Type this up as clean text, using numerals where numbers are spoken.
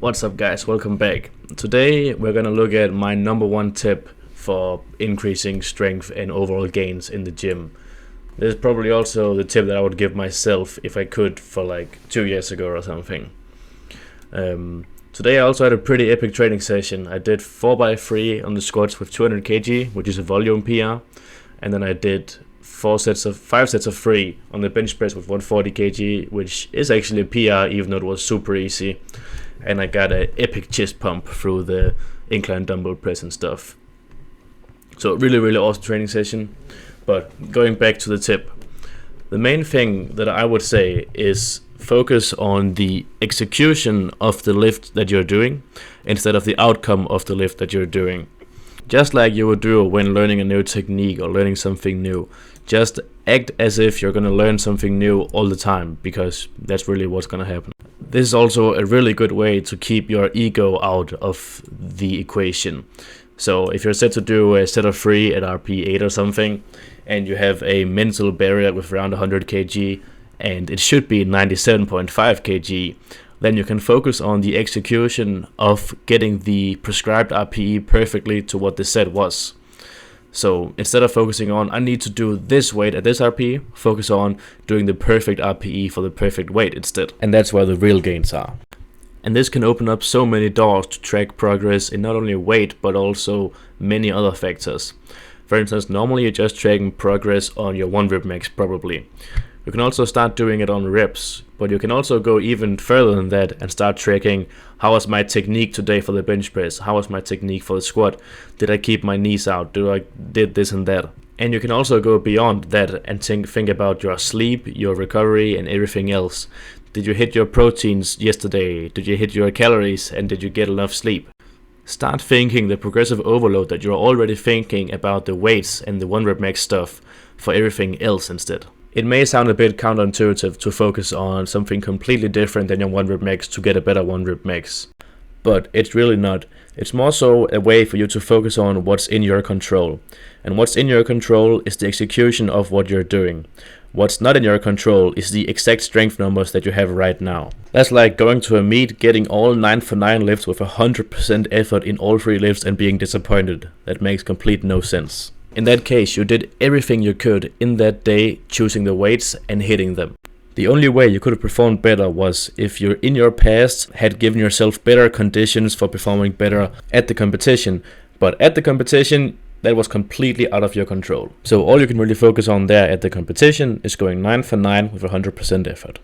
What's up, guys? Welcome back. Today we're gonna look at my number one tip for increasing strength and overall gains in the gym. This is probably also the tip that I would give myself if I could for like 2 years ago or something. Today I also had a pretty epic training session. I did 4x3 on the squats with 200 kg, which is a volume PR, and then I did 5 sets of 3 on the bench press with 140 kg, which is actually a PR even though it was super easy. And I got an epic chest pump through the incline dumbbell press and stuff. So really awesome training session. But going back to the tip, the main thing that I would say is focus on the execution of the lift that you're doing instead of the outcome of the lift that you're doing. Just like you would do when learning a new technique or learning something new. Just act as if you're going to learn something new all the time, because that's really what's going to happen. This is also a really good way to keep your ego out of the equation. So if you're set to do a set of 3 at RP 8 or something, and you have a mental barrier with around 100 kg, and it should be 97.5 kg, then you can focus on the execution of getting the prescribed RPE perfectly to what the set was. So instead of focusing on, I need to do this weight at this RPE, focus on doing the perfect RPE for the perfect weight instead. And that's where the real gains are. And this can open up so many doors to track progress in not only weight, but also many other factors. For instance, normally you're just tracking progress on your 1 rep max probably. You can also start doing it on reps, but you can also go even further than that and start tracking, how was my technique today for the bench press? How was my technique for the squat? Did I keep my knees out? Did this and that? And you can also go beyond that and think about your sleep, your recovery, and everything else. Did you hit your proteins yesterday? Did you hit your calories? And did you get enough sleep? Start thinking the progressive overload that you're already thinking about the weights and the 1 rep max stuff for everything else instead. It may sound a bit counterintuitive to focus on something completely different than your 1 rep max to get a better 1 rep max, but it's really not. It's more so a way for you to focus on what's in your control. And what's in your control is the execution of what you're doing. What's not in your control is the exact strength numbers that you have right now. That's like going to a meet, getting all 9 for 9 lifts with 100% effort in all 3 lifts and being disappointed. That makes complete no sense. In that case, you did everything you could in that day, choosing the weights and hitting them. The only way you could have performed better was if you in your past had given yourself better conditions for performing better at the competition. But at the competition, that was completely out of your control. So all you can really focus on there at the competition is going 9 for 9 with 100% effort.